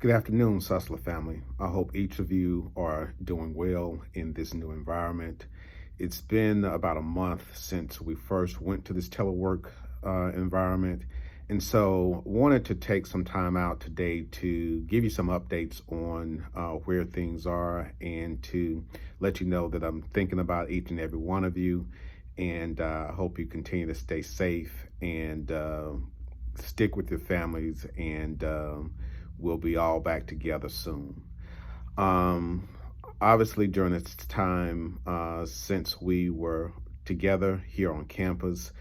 Good afternoon, Chancellor family. I hope each of you are doing well in this new environment. It's been about a month since we first went to this telework environment, and so wanted to take some time out today to give you some updates on where things are and to let you know that I'm thinking about each and every one of you, and I hope you continue to stay safe and stick with your families and we'll be all back together soon. Um, Obviously, during this time, since we were together here on campus,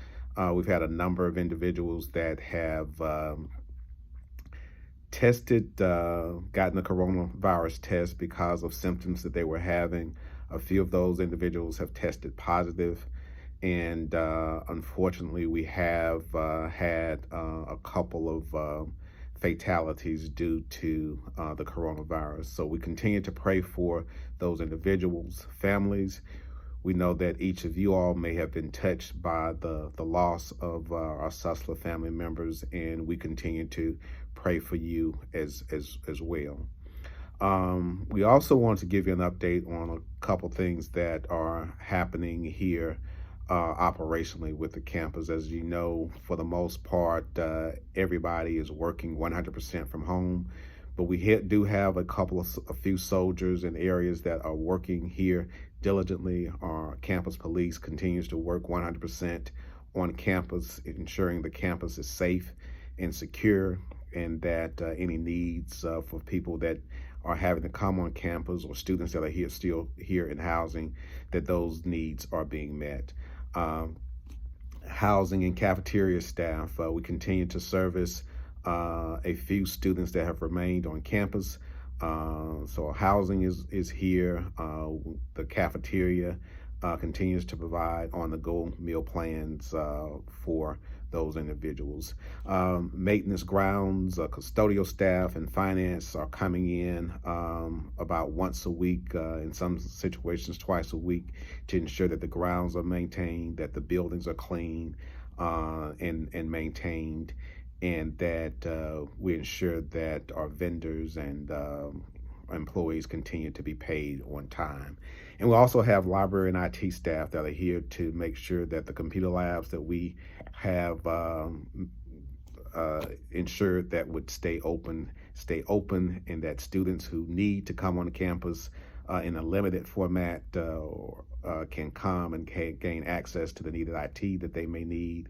we've had a number of individuals that have tested, gotten the coronavirus test because of symptoms that they were having. A few of those individuals have tested positive, and unfortunately, we have had a couple of fatalities due to the coronavirus. So we continue to pray for those individuals, families. We know that each of you all may have been touched by the loss of our Susler family members, and we continue to pray for you as well. We also want to give you an update on a couple things that are happening here operationally with the campus. As you know, for the most part, everybody is working 100% from home, but we do have a few soldiers in areas that are working here diligently. Our campus police continues to work 100% on campus, ensuring the campus is safe and secure, and that any needs for people that are having to come on campus or students that are still here in housing, that those needs are being met. Um, Housing and cafeteria staff, we continue to service a few students that have remained on campus. So housing is here. The cafeteria continues to provide on-the-go meal plans for those individuals. Maintenance grounds, custodial staff, and finance are coming in about once a week, in some situations twice a week, to ensure that the grounds are maintained, that the buildings are clean and maintained, and that we ensure that our vendors and employees continue to be paid on time. And we also have library and IT staff that are here to make sure that the computer labs that we have ensured that would stay open, and that students who need to come on the campus in a limited format can come and gain access to the needed IT that they may need,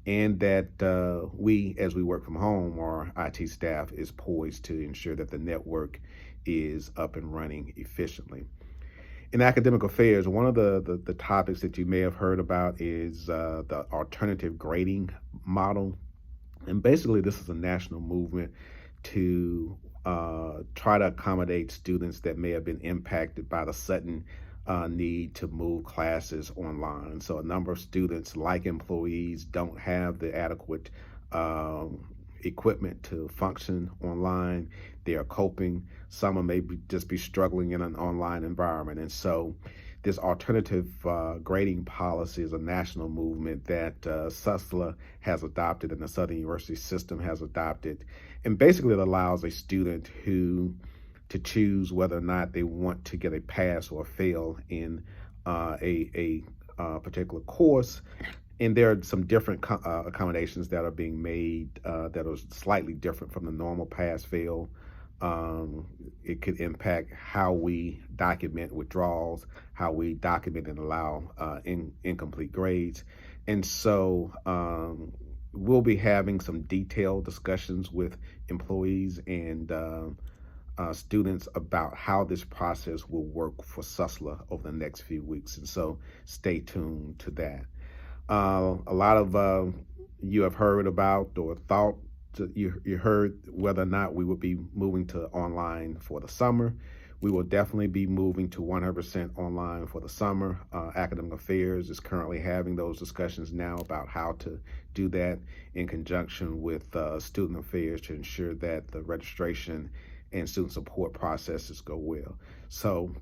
and that we, as we work from home, our IT staff is poised to ensure that the network is up and running efficiently. In academic affairs, one of the topics that you may have heard about is the alternative grading model. And basically, this is a national movement to try to accommodate students that may have been impacted by the sudden need to move classes online. So a number of students, like employees, don't have the adequate equipment to function online. They are coping. Some are maybe just be struggling in an online environment. And so this alternative grading policy is a national movement that Susler has adopted and the Southern University system has adopted. And basically it allows a student to choose whether or not they want to get a pass or a fail in a particular course. And there are some different accommodations that are being made that are slightly different from the normal pass fail. It could impact how we document withdrawals, how we document and allow incomplete grades. And so we'll be having some detailed discussions with employees and students about how this process will work for Susler over the next few weeks. And so stay tuned to that. A lot of you have heard about or thought you heard whether or not we would be moving to online for the summer. We will definitely be moving to 100% online for the summer. Academic Affairs is currently having those discussions now about how to do that in conjunction with Student Affairs to ensure that the registration and student support processes go well. So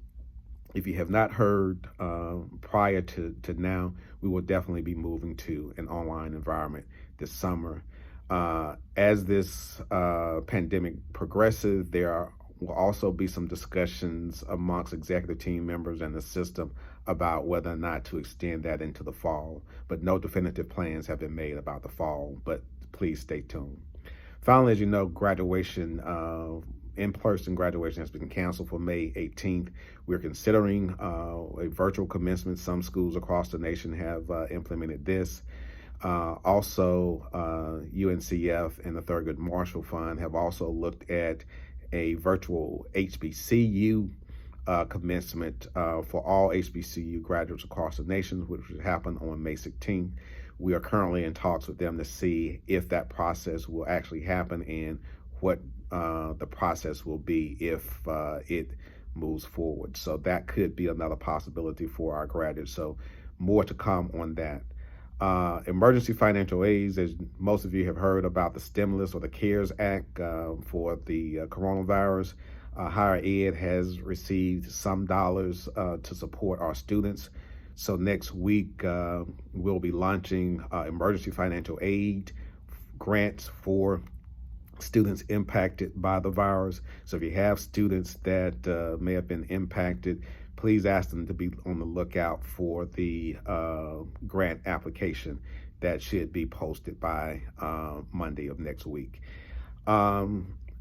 if you have not heard prior to now, we will definitely be moving to an online environment this summer. As this pandemic progresses, will also be some discussions amongst executive team members and the system about whether or not to extend that into the fall. But no definitive plans have been made about the fall, but please stay tuned. Finally, as you know, graduation, in-person graduation has been canceled for May 18th. We're considering a virtual commencement. Some schools across the nation have implemented this. Also, UNCF and the Thurgood Marshall Fund have also looked at a virtual HBCU commencement for all HBCU graduates across the nation, which would happen on May 16th. We are currently in talks with them to see if that process will actually happen and what the process will be if it moves forward. So that could be another possibility for our graduates. So more to come on that. Emergency financial aids, as most of you have heard about the stimulus or the CARES Act for the coronavirus. Higher ed has received some dollars to support our students. So next week, we'll be launching emergency financial aid grants for students impacted by the virus. So if you have students that may have been impacted, please ask them to be on the lookout for the grant application that should be posted by Monday of next week.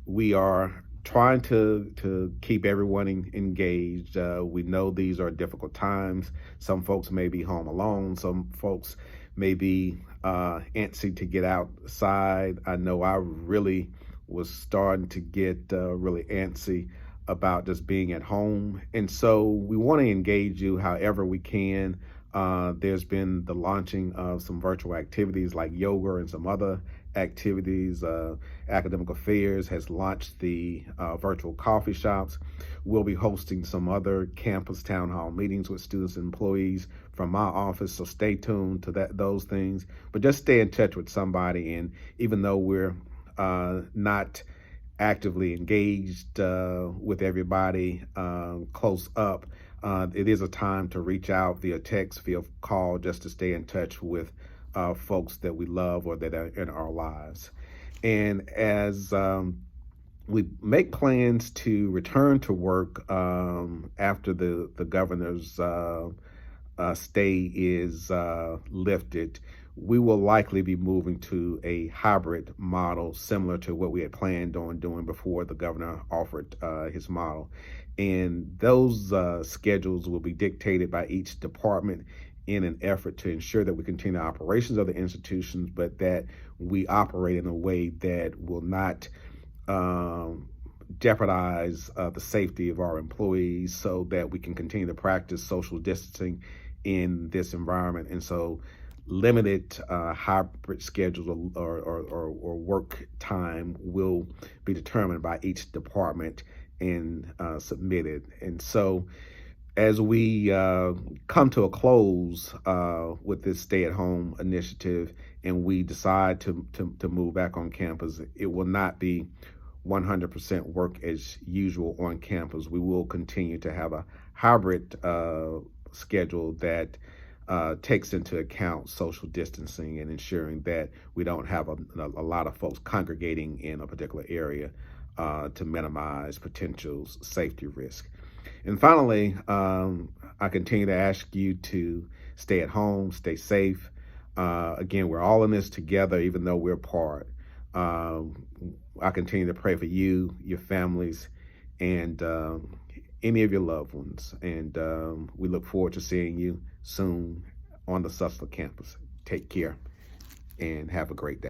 We are trying to keep everyone engaged. We know these are difficult times. Some folks may be home alone. Some folks may be antsy to get outside. I know I really was starting to get really antsy about just being at home. And so we want to engage you however we can. There's been the launching of some virtual activities like yoga and some other activities. Academic Affairs has launched the virtual coffee shops. We'll be hosting some other campus town hall meetings with students and employees from my office, so stay tuned to those things. But just stay in touch with somebody, and even though we're not actively engaged with everybody close up, it is a time to reach out via text, via call, just to stay in touch with folks that we love or that are in our lives. And as we make plans to return to work after the governor's stay is lifted, we will likely be moving to a hybrid model similar to what we had planned on doing before the governor offered his model. And those schedules will be dictated by each department in an effort to ensure that we continue operations of the institutions, but that we operate in a way that will not jeopardize the safety of our employees, so that we can continue to practice social distancing in this environment. And so limited hybrid schedules or work time will be determined by each department and submitted. And so as we come to a close with this stay-at-home initiative and we decide to move back on campus, it will not be 100% work as usual on campus. We will continue to have a hybrid schedule that takes into account social distancing and ensuring that we don't have a lot of folks congregating in a particular area to minimize potential safety risk. And finally, I continue to ask you to stay at home, stay safe. Again, we're all in this together, even though we're apart. I continue to pray for you, your families, and any of your loved ones. And we look forward to seeing you soon on the Chancellor campus. Take care and have a great day.